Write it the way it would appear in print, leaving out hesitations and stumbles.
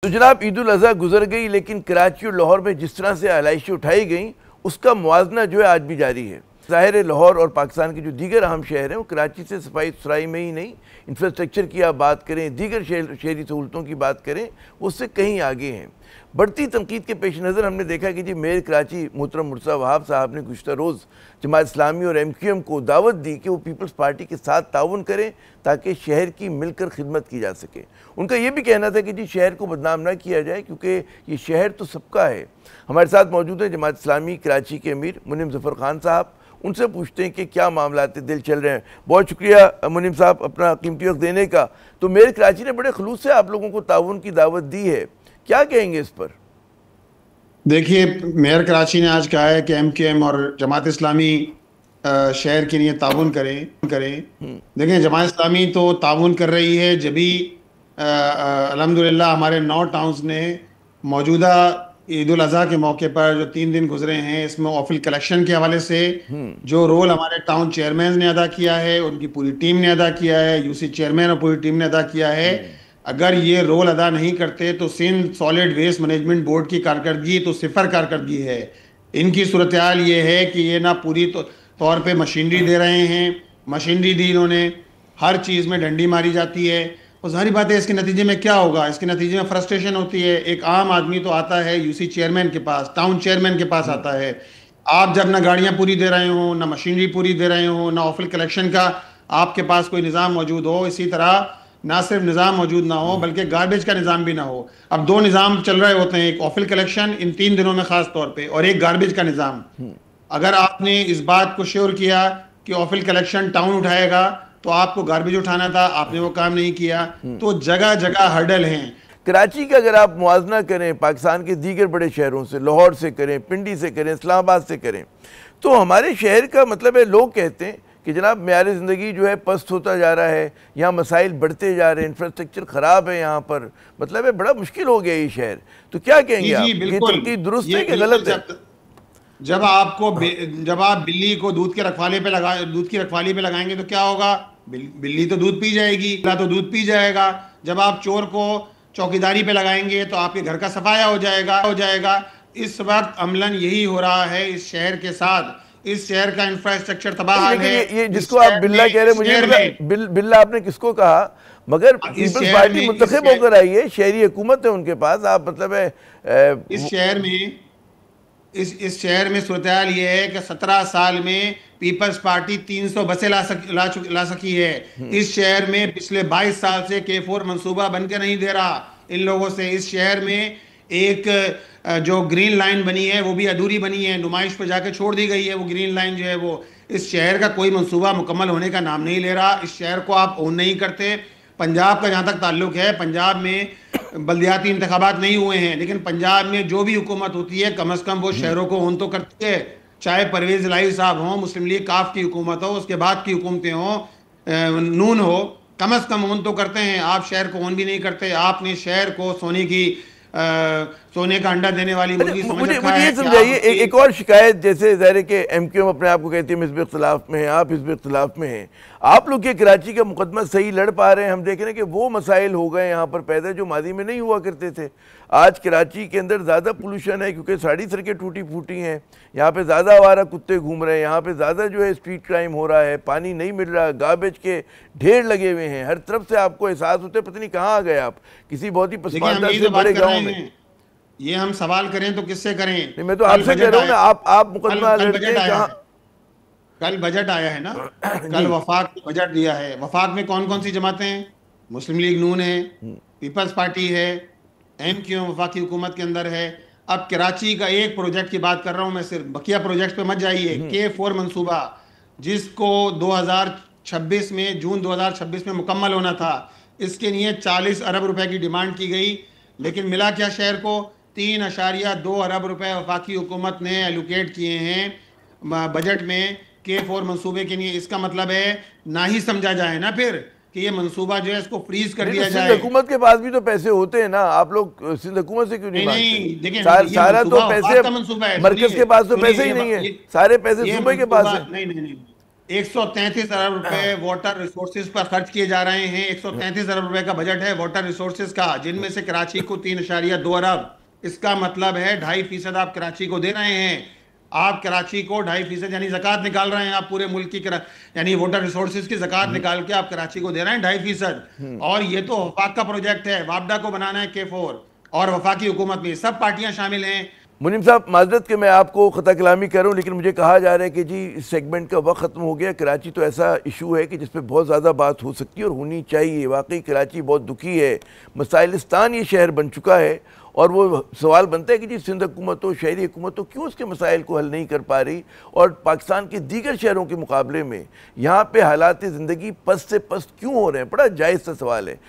तो जनाब ईद उल अज़हा गुजर गई, लेकिन कराची और लाहौर में जिस तरह से आलाइशें उठाई गई उसका मुआवजना जो है आज भी जारी है। ज़ाहिर है लाहौर और पाकिस्तान के जो दीगर अहम शहर हैं वो कराची से सफाई सुथराई में ही नहीं, इंफ्रास्ट्रक्चर की आप बात करें, दीगर शहरी सहूलतों की बात करें, उससे कहीं आगे हैं। बढ़ती तनकीद के पेश नज़र हमने देखा कि जी मेयर कराची मोहतरम मुर्तज़ा वहाब साहब ने गुज़श्ता रोज़ जमात इस्लामी और MQM को दावत दी कि वो पीपल्स पार्टी के साथ ताउन करें ताकि शहर की मिलकर खिदमत की जा सके। उनका ये भी कहना था कि जी शहर को बदनाम ना किया जाए क्योंकि ये शहर तो सबका है। हमारे साथ मौजूद है जमात इस्लामी कराची के अमीर मुनीम ज़फ़र खान साहब, उनसे पूछते हैं कि क्या मामला दिल चल रहे हैं। बहुत शुक्रिया मुनीम साहब अपना कीमती वक्त देने का। तो मेयर कराची ने बड़े खलूस से आप लोगों को ताउन की दावत दी है, क्या कहेंगे इस पर? देखिए, मेयर कराची ने आज कहा है कि MQM और जमात इस्लामी शहर के लिए ताउन करें। देखें, जमात इस्लामी तो ताउन कर रही है जब भी अल्हम्दुलिल्लाह हमारे 9 टाउन्स ने मौजूदा ईद उल अज़हा के मौके पर जो 3 दिन गुजरे हैं इसमें ऑफिल कलेक्शन के हवाले से जो रोल हमारे टाउन चेयरमैन ने अदा किया है, उनकी पूरी टीम ने अदा किया है, UC चेयरमैन और पूरी टीम ने अदा किया है। अगर ये रोल अदा नहीं करते तो Sindh solid waste management board की कारकर्दगी तो सिफर कारकर्दगी है। इनकी सूरत हाल ये है कि ये ना पूरी तौर पे मशीनरी दे रहे हैं, मशीनरी दी इन्होंने, हर चीज़ में डंडी मारी जाती है। और जाहिर बात है इसके नतीजे में क्या होगा, इसके नतीजे में फ्रस्ट्रेशन होती है। एक आम आदमी तो आता है UC चेयरमैन के पास, टाउन चेयरमैन के पास आता है। आप जब ना गाड़ियाँ पूरी दे रहे हो, ना मशीनरी पूरी दे रहे हो, ना ऑफिल कलेक्शन का आपके पास कोई निज़ाम मौजूद हो, इसी तरह ना सिर्फ निज़ाम मौजूद ना हो बल्कि गार्बेज का निज़ाम भी ना हो। अब 2 निज़ाम चल रहे होते हैं, एक ऑफिल कलेक्शन इन 3 दिनों में खास तौर पे, और एक गार्बेज का निज़ाम। अगर आपने इस बात को श्योर किया कि ऑफिल कलेक्शन टाउन उठाएगा तो आपको गार्बेज उठाना था, आपने वो काम नहीं किया। तो जगह जगह हर्डल हैं। कराची का अगर आप मुआवजना करें पाकिस्तान के दीगर बड़े शहरों से, लाहौर से करें, पिंडी से करें, इस्लामाबाद से करें, तो हमारे शहर का मतलब है, लोग कहते हैं कि जनाब मेयार ज़िंदगी जो है पस्त होता जा रहा है, यहाँ मसाइल बढ़ते जा रहे हैं, इंफ्रास्ट्रक्चर ख़राब है यहाँ पर, मतलब है बड़ा मुश्किल हो गया ये शहर। तो क्या कहेंगे आप, ये तरकीब दुरुस्त है कि गलत है? जब आप बिल्ली को दूध की रखवाली पे लगाएंगे तो क्या होगा? बिल्ली तो दूध पी जाएगी, तो दूध पी जाएगा। जब आप चोर को चौकीदारी पे लगाएंगे तो आपके घर का सफाया हो जाएगा। इस वक्त अमलन यही हो रहा है इस शहर के साथ। इस शहर का इंफ्रास्ट्रक्चर तबाह है। ये जिसको आप बिल्ला कह रहे हैं, मुझे बिल्ला आपने किसको कहा? मगर पीपल्स पार्टी मुंतखब होकर आई है, शहरी हुकूमत है उनके पास। आप मतलब है इस शहर में सूरत हाल ये है कि 17 साल में पीपल्स पार्टी 300 बसें ला सकी है। इस शहर में पिछले 22 साल से K4 मंसूबा बनकर नहीं दे रहा इन लोगों से। इस शहर में एक जो ग्रीन लाइन बनी है वो भी अधूरी बनी है, नुमाइश पर जाके छोड़ दी गई है। वो ग्रीन लाइन जो है वो इस शहर का कोई मंसूबा मुकम्मल होने का नाम नहीं ले रहा। इस शहर को आप ओन नहीं करते। पंजाब का जहाँ तक ताल्लुक है, पंजाब में बल्दियाती इंतखाबात नहीं हुए हैं, लेकिन पंजाब में जो भी हुकूमत होती है कम अज़ कम वो शहरों को ओन तो करती है। चाहे परवेज़ इलाही साहब हों, मुस्लिम लीग काफ की हुकूमत हो, उसके बाद की हुकूमतें हों, नून हो, कम अज़ कम ओन तो करते हैं। आप शहर को ओन भी नहीं करते। आपने शहर को सोने का अंडा देने वाली मुर्गी समझ रखा है। मुझे ये समझाइए, एक और शिकायत, जैसे ज़ाहिर है कि MQM अपने आप को कहती है हिज़्ब इख्तिलाफ में है, आप हिज़्ब इख्तिलाफ में हैं, आप लोग के कराची का मुकदमा सही लड़ पा रहे हैं। हम देख रहे हैं कि वो मसाइल हो गए यहाँ पर पैदा जो मादी में नहीं हुआ करते थे। आज कराची के अंदर ज़्यादा पोल्यूशन है क्योंकि सारी सड़कें टूटी फूटी हैं, यहाँ पे ज़्यादा आवारा कुत्ते घूम रहे हैं, यहाँ पे ज़्यादा जो है स्ट्रीट क्राइम हो रहा है, पानी नहीं मिल रहा, गार्बेज के ढेर लगे हुए हैं, हर तरफ से आपको एहसास होता है पता नहीं कहाँ आ गए आप, किसी बहुत ही पसमानदा से बड़े गाँव में। ये हम सवाल करें तो किससे करें? नहीं, मैं तो आपसे कह रहा हूँ ना, आप मुकदमा लड़ते हैं। कल बजट आया है ना, कल वफाक बजट दिया है। वफाक में कौन कौन सी जमातें हैं? मुस्लिम लीग नून है, पीपल्स पार्टी है, MQM वफाकी हुकूमत के अंदर है। अब कराची का एक प्रोजेक्ट की बात कर रहा हूँ मैं, सिर्फ बकिया प्रोजेक्ट पे मत जाइए। K4 मंसूबा जिसको 2026 में, जून 2026 में मुकम्मल होना था, इसके लिए 40 अरब रुपए की डिमांड की गई, लेकिन मिला क्या शहर को? 3.2 अरब रुपए वफाकी हुकूमत ने एलोकेट किए हैं बजट में K4 मंसूबे के लिए। इसका मतलब है ना ही समझा जाए ना फिर कि ये मंसूबा जो है इसको फ्रीज कर दिया जाए। हुकूमत के पास भी तो पैसे होते हैं ना, आप लोग सिंध हुकूमत से क्यों नहीं मांगते? नहीं, देखिए सारा तो पैसे मरकज के पास तो पैसे ही नहीं है, सारे पैसे सूबे के पास है। नहीं, 133 अरब रुपए वाटर रिसोर्सेज पर खर्च किए जा रहे हैं। 133 अरब रुपए का बजट है वाटर रिसोर्सेज का, जिनमें से कराची को 3.2 अरब। इसका मतलब है 2.5% आप कराची को दे रहे हैं। आप कराची को 2.5% यानी ज़कात निकाल रहे हैं आप पूरे मुल्क की यानी वाटर रिसोर्सेज की ज़कात निकाल के आप कराची को दे रहे हैं 2.5%। और ये तो वफाक का प्रोजेक्ट है, वापडा को बनाना है K4, और वफाकी हुकूमत में सब पार्टियां शामिल हैं। मुनीम साहब, माजरत के मैं आपको ख़ता कलामी कर रहा हूँ, लेकिन मुझे कहा जा रहा है कि जी इस सेगमेंट का वक्त ख़त्म हो गया। कराची तो ऐसा इशू है कि जिस पे बहुत ज़्यादा बात हो सकती है और होनी चाहिए। वाकई कराची बहुत दुखी है, मसाइलिस्तान ये शहर बन चुका है, और वो सवाल बनता है कि जी सिंध हुकूमत हो, शहरी हुकूमत हो, क्यों उसके मसाइल को हल नहीं कर पा रही, और पाकिस्तान के दीगर शहरों के मुकाबले में यहाँ पे हालात ज़िंदगी पस्त से पस्त क्यों हो रहे हैं। बड़ा जायज़ सा सवाल है।